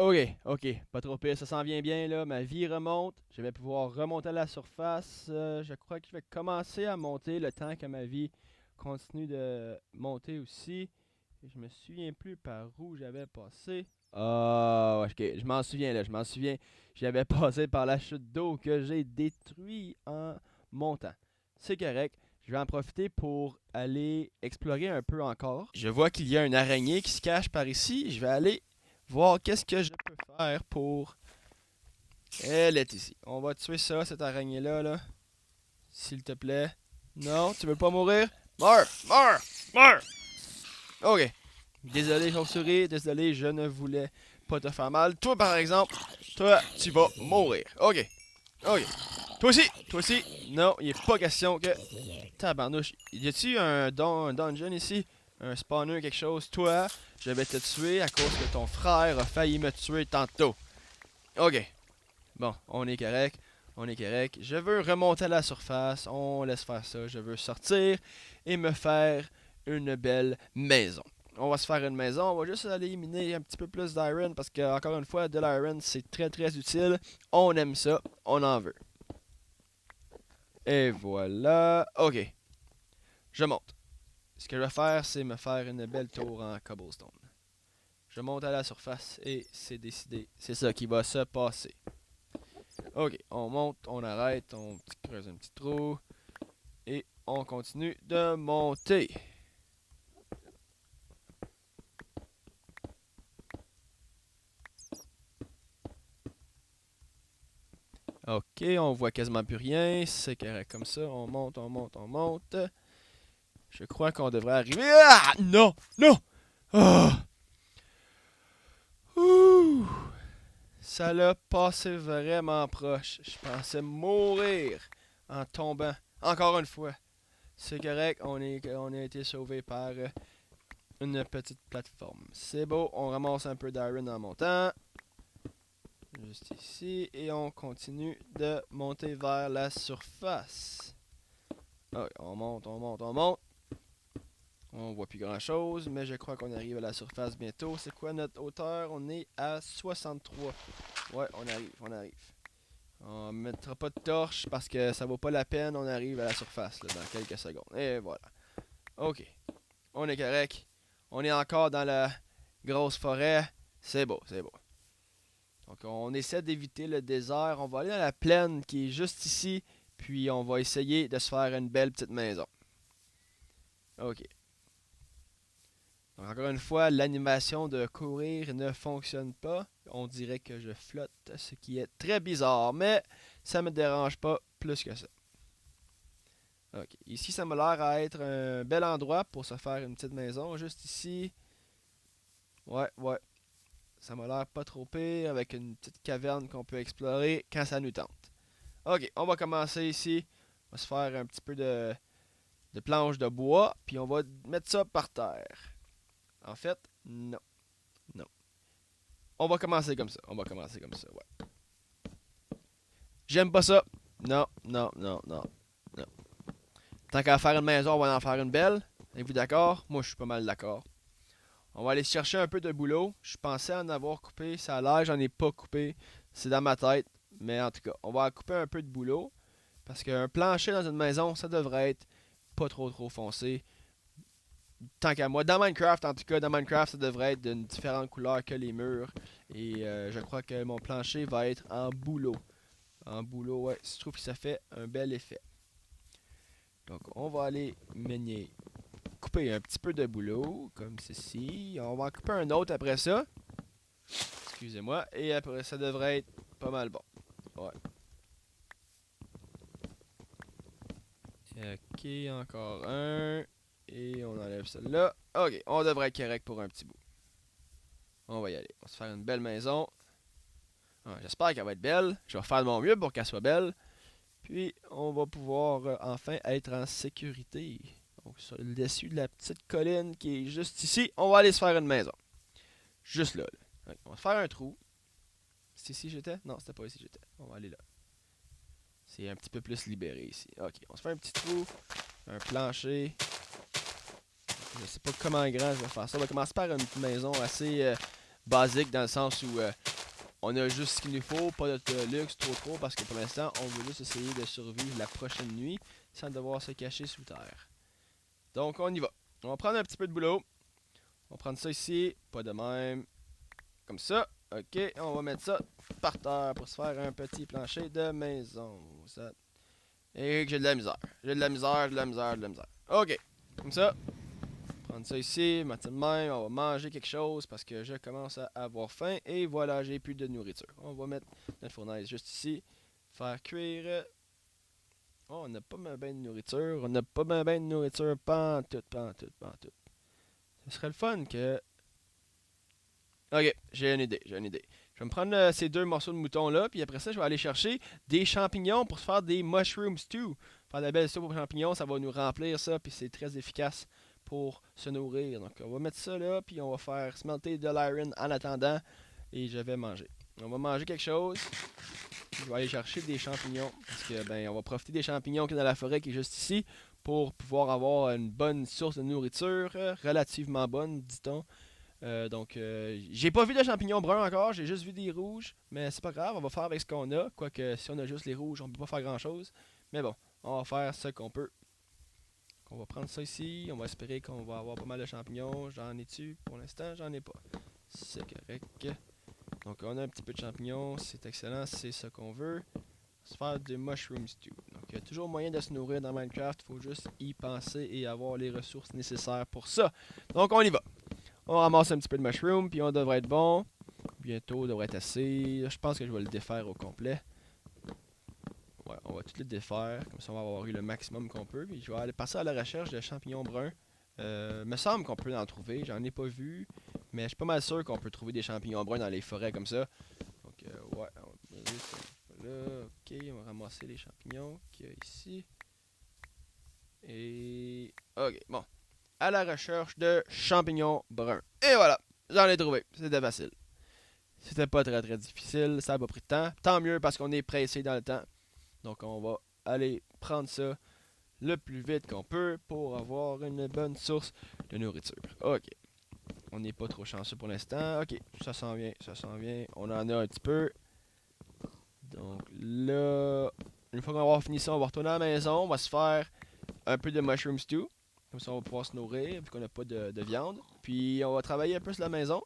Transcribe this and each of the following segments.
Ok, pas trop pire, ça s'en vient bien là, ma vie remonte, je vais pouvoir remonter à la surface, je crois que je vais commencer à monter le temps que ma vie continue de monter aussi. Je me souviens plus par où j'avais passé. Ah, ok, je m'en souviens là, je m'en souviens. J'avais passé par la chute d'eau que j'ai détruit en montant. C'est correct, je vais en profiter pour aller explorer un peu encore. Je vois qu'il y a une araignée qui se cache par ici, je vais aller voir qu'est-ce que je peux faire pour... Elle est ici. On va tuer ça, cette araignée-là, là. S'il te plaît. Non, tu veux pas mourir? Meurs! Meurs! Meurs! Ok. Désolé, chauve-souris. Désolé, je ne voulais pas te faire mal. Toi, par exemple, toi, tu vas mourir. Ok. Ok. Toi aussi! Toi aussi! Non, il est pas question que... Tabarnouche. Y a-tu un dungeon ici? Un spawner, quelque chose? Toi, je vais te tuer à cause que ton frère a failli me tuer tantôt. Ok. Bon, on est correct. On est correct. Je veux remonter à la surface. On laisse faire ça. Je veux sortir et me faire une belle maison. On va se faire une maison. On va juste aller miner un petit peu plus d'iron parce que, encore une fois, de l'iron, c'est très très utile. On aime ça. On en veut. Et voilà. Ok. Je monte. Ce que je vais faire, c'est me faire une belle tour en cobblestone. Je monte à la surface et c'est décidé. C'est ça qui va se passer. Ok, on monte, on arrête, on creuse un petit trou et on continue de monter. Ok, on voit quasiment plus rien, c'est correct comme ça, on monte, on monte, on monte. Je crois qu'on devrait arriver. Ah! Non! Non! Ah! Ouh! Ça l'a passé vraiment proche. Je pensais mourir en tombant. Encore une fois. C'est correct, on a été sauvé par une petite plateforme. C'est beau, on ramasse un peu d'iron en montant. Juste ici. Et on continue de monter vers la surface. Ok, on monte, on monte, on monte. On voit plus grand chose, mais je crois qu'on arrive à la surface bientôt. C'est quoi notre hauteur? On est à 63. Ouais, on arrive, on arrive. On mettra pas de torche parce que ça vaut pas la peine. On arrive à la surface là, dans quelques secondes. Et voilà. Ok, on est correct. On est encore dans la grosse forêt. C'est beau, c'est beau. Donc on essaie d'éviter le désert. On va aller dans la plaine qui est juste ici. Puis on va essayer de se faire une belle petite maison. Ok. Donc encore une fois, l'animation de courir ne fonctionne pas. On dirait que je flotte, ce qui est très bizarre. Mais ça me dérange pas plus que ça. Ok. Ici, ça m'a l'air à être un bel endroit pour se faire une petite maison. Juste ici. Ouais, ouais. Ça m'a l'air pas trop pire avec une petite caverne qu'on peut explorer quand ça nous tente. Ok, on va commencer ici. On va se faire un petit peu de planches de bois, puis on va mettre ça par terre. En fait, non, non. On va commencer comme ça. On va commencer comme ça, ouais. J'aime pas ça. Non, non, non, non, non. Tant qu'à faire une maison, on va en faire une belle. Êtes-vous d'accord? Moi, je suis pas mal d'accord. On va aller chercher un peu de boulot. Je pensais en avoir coupé. Ça a l'air, j'en ai pas coupé. C'est dans ma tête. Mais en tout cas, on va couper un peu de boulot. Parce qu'un plancher dans une maison, ça devrait être pas trop trop foncé. Tant qu'à moi. Dans Minecraft, en tout cas, dans Minecraft, ça devrait être d'une différente couleur que les murs. Et je crois que mon plancher va être en bouleau. En bouleau, ouais. Je trouve que ça fait un bel effet. Donc, on va aller meigner. Couper un petit peu de boulot, comme ceci. On va en couper un autre après ça. Excusez-moi. Et après, ça devrait être pas mal bon. Ouais. Ok, encore un. Et on enlève celle-là. Ok, on devrait être correct pour un petit bout. On va y aller. On va se faire une belle maison. Ah, j'espère qu'elle va être belle. Je vais faire de mon mieux pour qu'elle soit belle. Puis, on va pouvoir enfin être en sécurité. Donc, sur le dessus de la petite colline qui est juste ici, on va aller se faire une maison. Juste là. Ok, on va se faire un trou. C'est ici que j'étais? Non, c'était pas ici que j'étais. On va aller là. C'est un petit peu plus libéré ici. Ok, on se fait un petit trou. Un plancher. Je sais pas comment grand je vais faire ça. On va commencer par une maison assez basique dans le sens où on a juste ce qu'il nous faut, pas de luxe trop parce que pour l'instant on veut juste essayer de survivre la prochaine nuit sans devoir se cacher sous terre. Donc on y va. On va prendre un petit peu de boulot. On va prendre ça ici, pas de même. Comme ça. Ok, on va mettre ça par terre pour se faire un petit plancher de maison. Ça... Et que j'ai de la misère. J'ai de la misère, de la misère, de la misère. Ok, comme ça. Prendre ça ici, mettre ça de même. On va manger quelque chose parce que je commence à avoir faim. Et voilà, j'ai plus de nourriture. On va mettre notre fournaise juste ici. Faire cuire. Oh, on n'a pas bien de nourriture. On n'a pas bien de nourriture. Pas en tout, pas en tout, pas en tout. Ce serait le fun que... Ok, j'ai une idée, j'ai une idée. Je vais me prendre ces deux morceaux de mouton là, puis après ça, je vais aller chercher des champignons pour se faire des mushroom stew. Faire de la belle soupe aux champignons, ça va nous remplir ça, puis c'est très efficace pour se nourrir. Donc on va mettre ça là, puis on va faire smelter de l'iron en attendant, et je vais manger. On va manger quelque chose. Je vais aller chercher des champignons, parce que ben on va profiter des champignons qui est dans la forêt qui est juste ici, pour pouvoir avoir une bonne source de nourriture, relativement bonne, dit-on. J'ai pas vu de champignons bruns encore, j'ai juste vu des rouges, mais c'est pas grave, on va faire avec ce qu'on a. Quoique, si on a juste les rouges, on peut pas faire grand chose. Mais bon, on va faire ce qu'on peut. On va prendre ça ici, on va espérer qu'on va avoir pas mal de champignons. J'en ai-tu pour l'instant? J'en ai pas. C'est correct. Donc, on a un petit peu de champignons, c'est excellent, c'est ce qu'on veut. Se faire des mushroom stew. Donc, il y a toujours moyen de se nourrir dans Minecraft, il faut juste y penser et avoir les ressources nécessaires pour ça. Donc, on y va. On ramasse un petit peu de mushroom, puis on devrait être bon. Bientôt, on devrait être assez. Je pense que je vais le défaire au complet. Ouais, on va tout le défaire. Comme ça, on va avoir eu le maximum qu'on peut. Puis je vais aller passer à la recherche de champignons bruns. Me semble qu'on peut en trouver. J'en ai pas vu. Mais je suis pas mal sûr qu'on peut trouver des champignons bruns dans les forêts comme ça. Donc, ouais. On va poser ça là. Ok, on va ramasser les champignons qu'il y a ici. Et... Ok, bon. À la recherche de champignons bruns. Et voilà, j'en ai trouvé. C'était facile. C'était pas très très difficile, ça a pas pris de temps. Tant mieux parce qu'on est pressé dans le temps. Donc on va aller prendre ça le plus vite qu'on peut pour avoir une bonne source de nourriture. Ok. On n'est pas trop chanceux pour l'instant. Ok, ça s'en vient, ça s'en vient. On en a un petit peu. Donc là, une fois qu'on va avoir fini ça, on va retourner à la maison. On va se faire un peu de mushroom stew. Comme ça, on va pouvoir se nourrir, vu qu'on n'a pas de viande. Puis, on va travailler un peu sur la maison.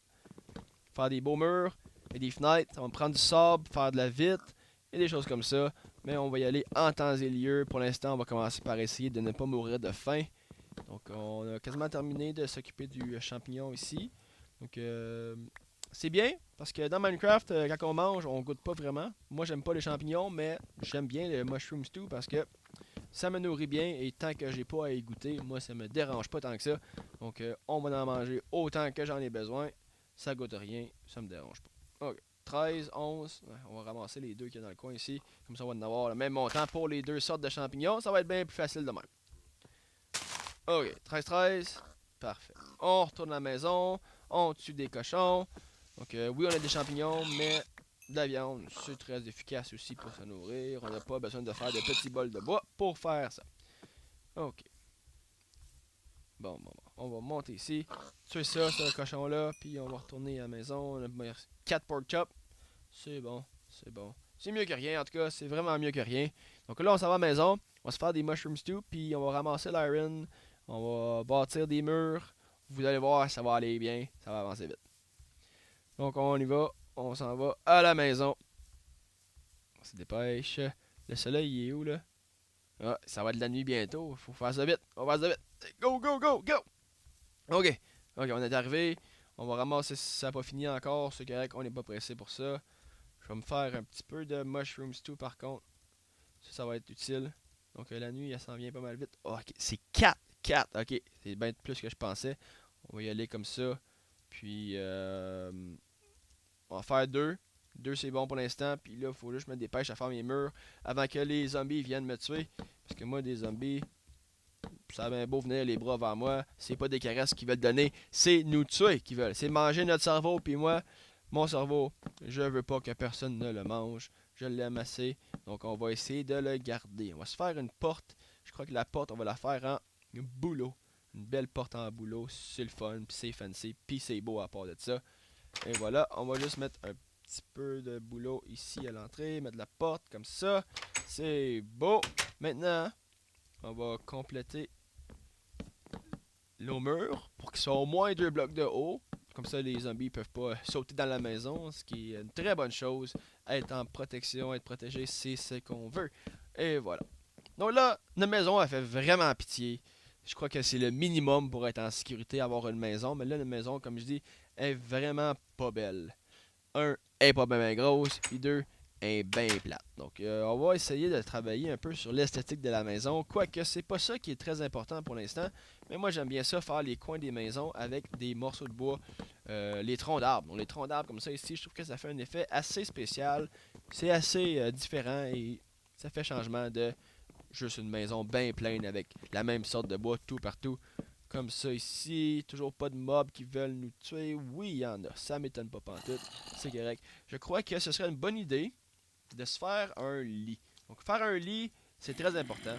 Faire des beaux murs et des fenêtres. On va prendre du sable, faire de la vitre et des choses comme ça. Mais on va y aller en temps et lieu. Pour l'instant, on va commencer par essayer de ne pas mourir de faim. Donc, on a quasiment terminé de s'occuper du champignon ici. Donc, c'est bien, parce que dans Minecraft, quand on mange, on goûte pas vraiment. Moi, j'aime pas les champignons, mais j'aime bien le mushroom stew parce que ça me nourrit bien et tant que j'ai pas à y goûter, moi ça me dérange pas tant que ça. Donc on va en manger autant que j'en ai besoin. Ça goûte rien, ça me dérange pas. Ok. 13, 11, ouais, on va ramasser les deux qu'il y a dans le coin ici. Comme ça on va en avoir le même montant pour les deux sortes de champignons. Ça va être bien plus facile de même. Ok, 13, 13. Parfait. On retourne à la maison. On tue des cochons. Donc oui on a des champignons, mais de la viande, c'est très efficace aussi pour se nourrir. On n'a pas besoin de faire de petits bols de bois pour faire ça. Ok. Bon, on va monter ici. Tuer ça, ce cochon-là. Puis on va retourner à la maison. On a 4 pork chops. C'est bon, c'est bon. C'est mieux que rien, en tout cas. C'est vraiment mieux que rien. Donc là, on s'en va à la maison. On va se faire des mushroom stew. Puis on va ramasser l'iron. On va bâtir des murs. Vous allez voir, ça va aller bien. Ça va avancer vite. Donc on y va. On s'en va à la maison. On se dépêche. Le soleil, il est où, là? Ah, ça va être de la nuit bientôt. Faut faire ça vite. On va faire ça vite. Go, go, go, go! Ok. Ok, on est arrivé. On va ramasser si ça n'a pas fini encore. C'est correct, on n'est pas pressé pour ça. Je vais me faire un petit peu de mushroom stew par contre. Ça va être utile. Donc la nuit, elle s'en vient pas mal vite. Oh, ok, c'est 4. 4. Ok, c'est bien plus que je pensais. On va y aller comme ça. Puis, on va faire 2. 2 c'est bon pour l'instant. Puis là, il faut juste que je me dépêche à faire mes murs avant que les zombies viennent me tuer. Parce que moi, des zombies, ça a bien beau venir les bras vers moi. C'est pas des caresses qu'ils veulent donner. C'est nous tuer qu'ils veulent. C'est manger notre cerveau. Puis moi, mon cerveau, je veux pas que personne ne le mange. Je l'aime assez. Donc on va essayer de le garder. On va se faire une porte. Je crois que la porte, on va la faire en bouleau. Une belle porte en bouleau. C'est le fun. Puis c'est fancy. Puis c'est beau à part de ça. Et voilà, on va juste mettre un petit peu de boulot ici à l'entrée, mettre la porte comme ça. C'est beau. Maintenant, on va compléter nos murs pour qu'ils soient au moins 2 blocs de haut. Comme ça, les zombies ne peuvent pas sauter dans la maison, ce qui est une très bonne chose. Être en protection, être protégé, c'est ce qu'on veut. Et voilà. Donc là, notre maison, elle fait vraiment pitié. Je crois que c'est le minimum pour être en sécurité, avoir une maison. Mais là, notre maison, comme je dis, est vraiment pas belle. Un, elle est pas bien grosse. Puis deux, elle est bien plate. Donc, on va essayer de travailler un peu sur l'esthétique de la maison. Quoique, c'est pas ça qui est très important pour l'instant. Mais moi, j'aime bien ça, faire les coins des maisons avec des morceaux de bois, les troncs d'arbres. Donc, les troncs d'arbres comme ça ici, je trouve que ça fait un effet assez spécial. C'est assez différent et ça fait changement de juste une maison bien pleine avec la même sorte de bois tout partout. Comme ça ici, toujours pas de mobs qui veulent nous tuer. Oui, il y en a, ça m'étonne pas pantoute, c'est correct. Je crois que ce serait une bonne idée de se faire un lit. Donc faire un lit, c'est très important.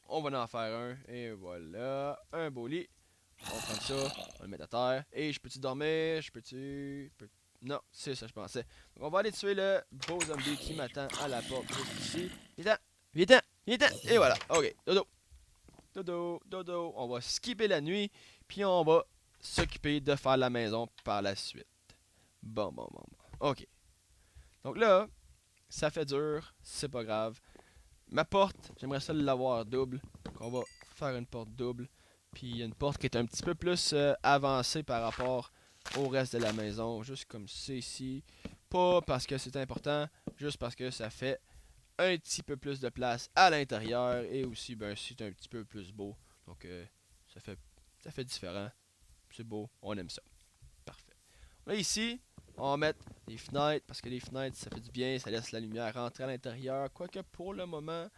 On va en faire un, et voilà, un beau lit. On va prendre ça, on va le mettre à terre. Et je peux-tu dormir? Non, c'est ça je pensais. Donc on va aller tuer le beau zombie qui m'attend à la porte juste ici. Viens-t'en, viens-t'en, viens-t'en, et voilà, ok, dodo. Dodo, dodo, on va skipper la nuit, puis on va s'occuper de faire la maison par la suite. Bon, bon, bon, bon. Ok. Donc là, ça fait dur, c'est pas grave. Ma porte, j'aimerais ça l'avoir double. Donc on va faire une porte double. Puis une porte qui est un petit peu plus avancée par rapport au reste de la maison. Juste comme c'est ici. Pas parce que c'est important, juste parce que ça fait un petit peu plus de place à l'intérieur et aussi ben c'est un petit peu plus beau. Donc ça fait différent. C'est beau, on aime ça. Parfait. Là ici, on va mettre des fenêtres parce que les fenêtres ça fait du bien, ça laisse la lumière rentrer à l'intérieur. Quoique pour le moment,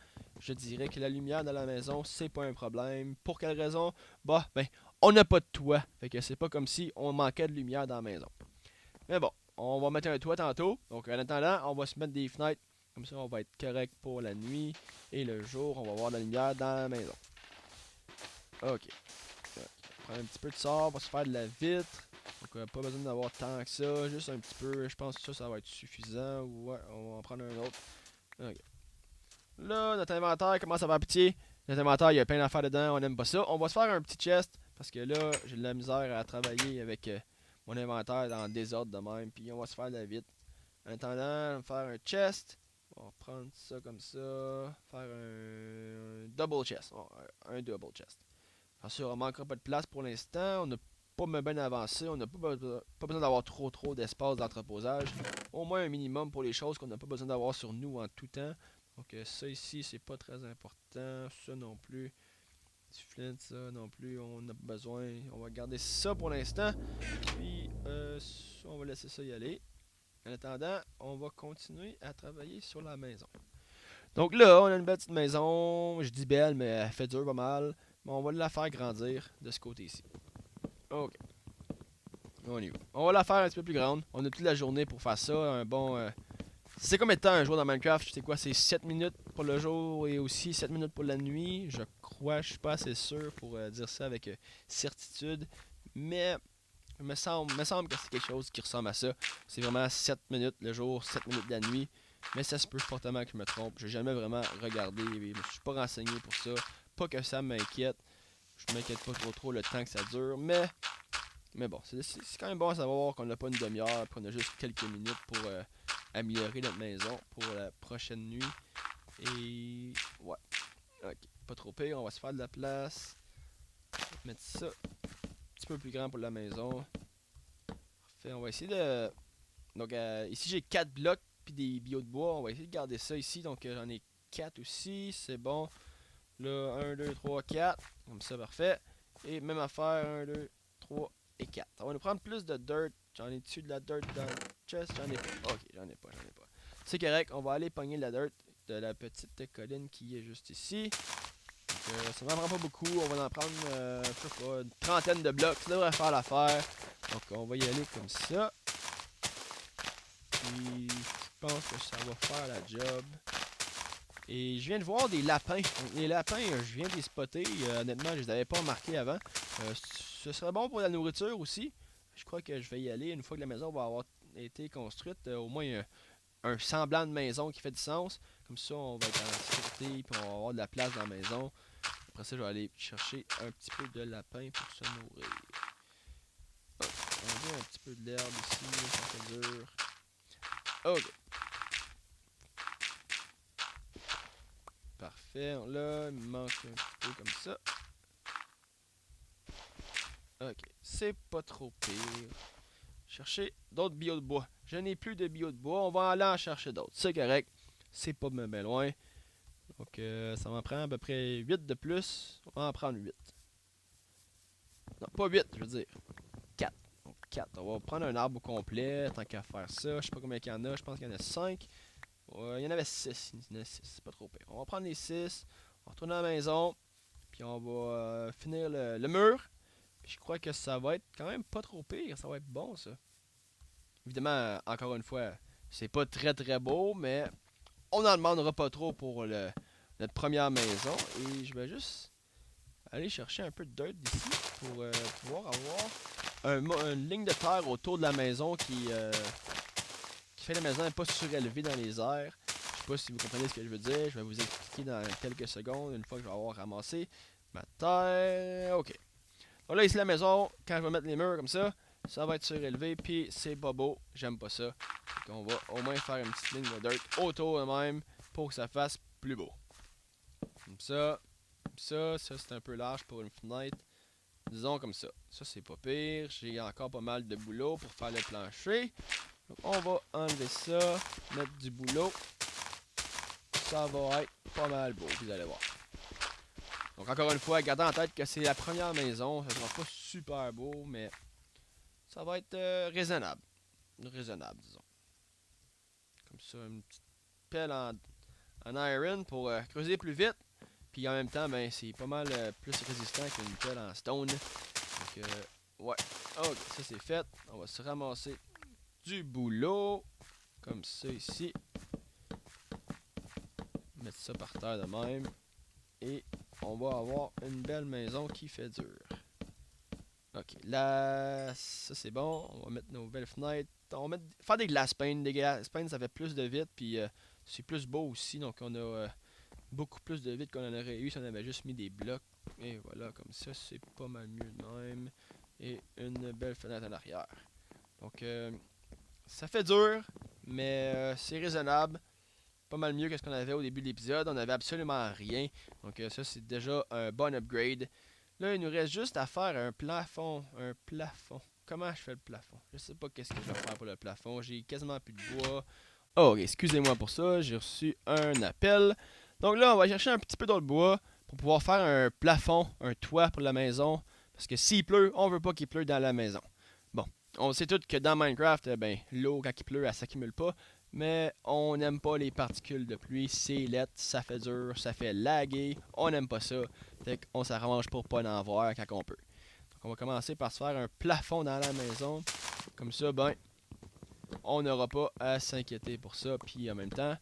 je dirais que la lumière dans la maison, c'est pas un problème. Pour quelle raison? Bah ben, on n'a pas de toit. Fait que c'est pas comme si on manquait de lumière dans la maison. Mais bon, on va mettre un toit tantôt. Donc en attendant, on va se mettre des fenêtres. Comme ça, on va être correct pour la nuit. Et le jour, on va avoir de la lumière dans la maison. Ok. On prend un petit peu de sable, on va se faire de la vitre. Donc pas besoin d'avoir tant que ça. Juste un petit peu. Je pense que ça va être suffisant. Ouais, on va en prendre un autre. Ok. Là, notre inventaire commence à faire pitié. Notre inventaire, il y a plein d'affaires dedans. On aime pas ça. On va se faire un petit chest. Parce que là, j'ai de la misère à travailler avec mon inventaire dans le désordre de même. Puis on va se faire de la vitre. En attendant, on va faire un chest. On va prendre ça comme ça. Faire un double chest. Un double chest. Bien sûr, on manquera pas de place pour l'instant. On n'a pas bien avancé. On n'a pas besoin d'avoir trop d'espace d'entreposage. Au moins un minimum pour les choses qu'on n'a pas besoin d'avoir sur nous en tout temps. Donc ça ici, c'est pas très important. Ça non plus. Du flint, ça non plus, on a besoin. On va garder ça pour l'instant. Puis on va laisser ça y aller. En attendant, on va continuer à travailler sur la maison. Donc là, on a une petite maison. Je dis belle, mais elle fait dur pas mal. Mais on va la faire grandir de ce côté-ci. Ok. On y va. On va la faire un petit peu plus grande. On a toute la journée pour faire ça. Un bon. C'est combien de temps un jour dans Minecraft? C'est quoi? C'est 7 minutes pour le jour et aussi 7 minutes pour la nuit. Je crois, je suis pas assez sûr pour dire ça avec certitude. Mais me semble que c'est quelque chose qui ressemble à ça. C'est vraiment 7 minutes le jour, 7 minutes la nuit. Mais ça se peut fortement que je me trompe. J'ai jamais vraiment regardé. Je me suis pas renseigné pour ça. Pas que ça m'inquiète. Je m'inquiète pas trop le temps que ça dure. Mais bon, c'est quand même bon à savoir qu'on n'a pas une demi-heure. Qu'on a juste quelques minutes pour améliorer notre maison pour la prochaine nuit. Et ouais. Ok. Pas trop pire. On va se faire de la place. On va mettre ça un petit peu plus grand pour la maison. Parfait. On va essayer de. Donc ici j'ai 4 blocs puis des bio de bois. On va essayer de garder ça ici. Donc j'en ai 4 aussi. C'est bon. Là, 1, 2, 3, 4. Comme ça, parfait. Et même affaire, 1, 2, 3 et 4. On va nous prendre plus de dirt. J'en ai dessus de la dirt dans le chest. J'en ai pas. Ok, j'en ai pas. C'est correct. On va aller pogner la dirt de la petite colline qui est juste ici. Donc, ça n'en prend pas beaucoup. On va en prendre, je sais pas, une trentaine de blocs. Ça devrait faire l'affaire. Donc, on va y aller comme ça. Puis, je pense que ça va faire la job. Et je viens de voir des lapins. Donc, les lapins, je viens de les spotter. Honnêtement, je les avais pas remarqués avant. Ce serait bon pour la nourriture aussi. Je crois que je vais y aller une fois que la maison va avoir été construite. Au moins un semblant de maison qui fait du sens. Comme ça, on va être en sécurité, puis on va avoir de la place dans la maison. Après ça, je vais aller chercher un petit peu de lapin pour se nourrir. Hop, on a un petit peu de l'herbe ici, ça fait dur. Ok. Parfait. Là, il me manque un petit peu comme ça. Ok. C'est pas trop pire. Chercher d'autres bio de bois. Je n'ai plus de bio de bois. On va aller en chercher d'autres. C'est correct. C'est pas bien loin. Donc, ça m'en prend à peu près 8 de plus. On va en prendre 8. Non, pas 8, je veux dire. 4. Donc, 4. On va prendre un arbre au complet. Tant qu'à faire ça. Je sais pas combien il y en a. Je pense qu'il y en a 5. Il y en avait 6. Il y en a 6. C'est pas trop pire. On va prendre les 6. On retourne à la maison. Puis on va finir le mur. Puis je crois que ça va être quand même pas trop pire. Ça va être bon, ça. Évidemment, encore une fois, c'est pas très beau, mais on n'en demandera pas trop pour notre première maison. Et je vais juste aller chercher un peu de dirt d'ici pour pouvoir avoir une ligne de terre autour de la maison qui fait la maison pas surélevée dans les airs. Je sais pas si vous comprenez ce que je veux dire. Je vais vous expliquer dans quelques secondes, une fois que je vais avoir ramassé ma terre. Ok. Donc là, ici, la maison, quand je vais mettre les murs comme ça va être surélevé, puis c'est pas beau. J'aime pas ça. Donc on va au moins faire une petite ligne de dirt autour de même pour que ça fasse plus beau. Comme ça. Ça c'est un peu large pour une fenêtre. Disons comme ça. Ça, c'est pas pire. J'ai encore pas mal de boulot pour faire le plancher. Donc, on va enlever ça, mettre du boulot. Ça va être pas mal beau, vous allez voir. Donc, encore une fois, gardez en tête que c'est la première maison. Ça sera pas super beau, mais ça va être raisonnable. Raisonnable, disons. Comme ça, une petite pelle en iron pour creuser plus vite. Puis en même temps, ben, c'est pas mal plus résistant qu'une pelle en stone. Donc, ouais. Ok, ça c'est fait. On va se ramasser du boulot. Comme ça ici. Mettre ça par terre de même. Et on va avoir une belle maison qui fait dur. Ok, là, ça c'est bon. On va mettre nos belles fenêtres. On va faire des glass panes. Des glass panes, ça fait plus de vide. Puis c'est plus beau aussi. Donc on a beaucoup plus de vide qu'on en aurait eu si on avait juste mis des blocs. Et voilà, comme ça, c'est pas mal mieux de même. Et une belle fenêtre en arrière. Donc, ça fait dur, mais c'est raisonnable. Pas mal mieux que ce qu'on avait au début de l'épisode. On avait absolument rien. Donc, ça, c'est déjà un bon upgrade. Là, il nous reste juste à faire un plafond. Un plafond. Comment je fais le plafond? Je sais pas qu'est-ce que je vais faire pour le plafond. J'ai quasiment plus de bois. Oh, excusez-moi pour ça. J'ai reçu un appel. Donc là, on va chercher un petit peu d'autre bois pour pouvoir faire un plafond, un toit pour la maison. Parce que s'il pleut, on veut pas qu'il pleut dans la maison. Bon, on sait tous que dans Minecraft, ben, l'eau, quand il pleut, elle s'accumule pas. Mais on n'aime pas les particules de pluie. C'est laid, ça fait dur, ça fait laguer. On n'aime pas ça. Fait qu'on s'arrange pour pas en voir quand on peut. Donc on va commencer par se faire un plafond dans la maison. Comme ça, ben, on n'aura pas à s'inquiéter pour ça. Puis en même temps,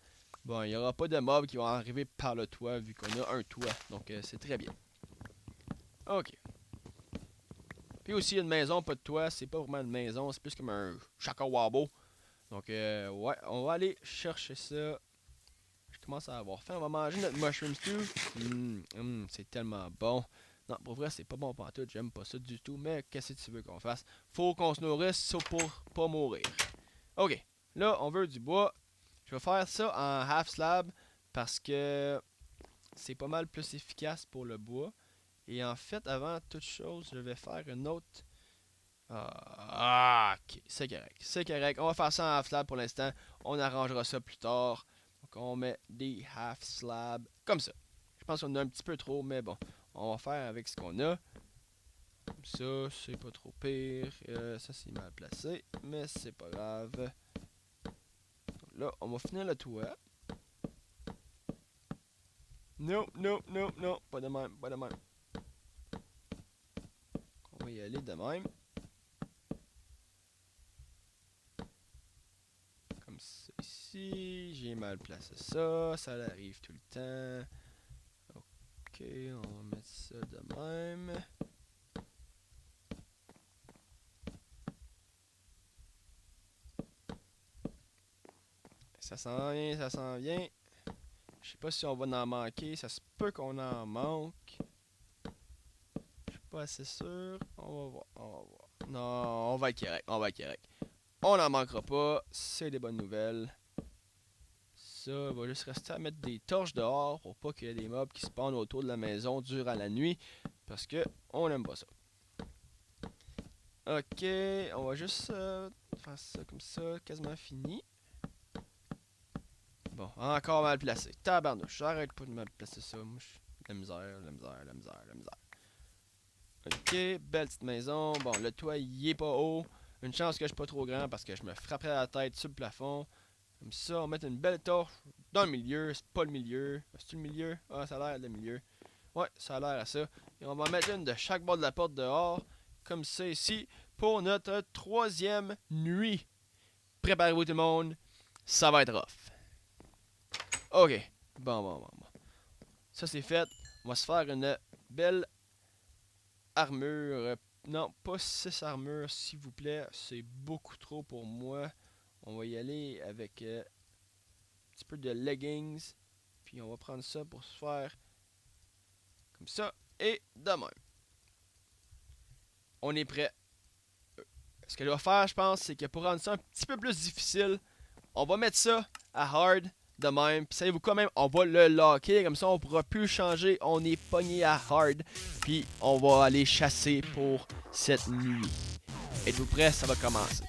bon, il n'y aura pas de mobs qui vont arriver par le toit vu qu'on a un toit. Donc c'est très bien. Ok. Puis aussi une maison, pas de toit, c'est pas vraiment une maison, c'est plus comme un chakawabo. Donc ouais, on va aller chercher ça. Je commence à avoir faim. On va manger notre mushroom stew. C'est tellement bon. Non, pour vrai, c'est pas bon pour tout. J'aime pas ça du tout. Mais qu'est-ce que tu veux qu'on fasse? Faut qu'on se nourrisse pour pas mourir. Ok. Là, on veut du bois. Je vais faire ça en half slab parce que c'est pas mal plus efficace pour le bois. Et en fait, avant toute chose, je vais faire une autre. Ok, c'est correct. C'est correct. On va faire ça en half slab pour l'instant. On arrangera ça plus tard. Donc, on met des half slabs comme ça. Je pense qu'on a un petit peu trop, mais bon. On va faire avec ce qu'on a. Comme ça, c'est pas trop pire. Ça, c'est mal placé, mais c'est pas grave. Donc, là, on va finir le toit. Non, non, non, non. Pas de même, pas de même. On va y aller de même. Comme ça ici. J'ai mal placé ça. Ça arrive tout le temps. Ok, on va mettre ça de même. Ça s'en vient, ça s'en vient. Je sais pas si on va en manquer. Ça se peut qu'on en manque. Je suis pas assez sûr. On va voir, on va voir. Non, on va être correct, on va être correct. On n'en manquera pas. C'est des bonnes nouvelles. Ça, il va juste rester à mettre des torches dehors pour pas qu'il y ait des mobs qui se spawnent autour de la maison durant la nuit. Parce que on n'aime pas ça. Ok, on va juste faire ça comme ça, quasiment fini. Bon, encore mal placé. Tabarnouche, j'arrête pas de mal placer ça. Moi, la misère, la misère, la misère, la misère. Ok, belle petite maison. Bon, le toit, il est pas haut. Une chance que je suis pas trop grand parce que je me frapperais la tête sur le plafond. Comme ça, on va mettre une belle torche dans le milieu. C'est pas le milieu. C'est-tu le milieu? Ah, ça a l'air le milieu. Ouais, ça a l'air à ça. Et on va mettre une de chaque bord de la porte dehors. Comme ça ici. Pour notre 3e nuit. Préparez-vous tout le monde. Ça va être rough. Ok. Bon. Ça c'est fait. On va se faire une belle armure. Non, pas 6 armures, s'il vous plaît. C'est beaucoup trop pour moi. On va y aller avec un petit peu de leggings. Puis on va prendre ça pour se faire comme ça. Et de même. On est prêt. Ce que je vais faire, je pense, c'est que pour rendre ça un petit peu plus difficile, on va mettre ça à hard de même. Puis savez-vous quoi même, on va le locker. Comme ça, on pourra plus le changer. On est pogné à hard. Puis on va aller chasser pour cette nuit. Êtes-vous prêts? Ça va commencer.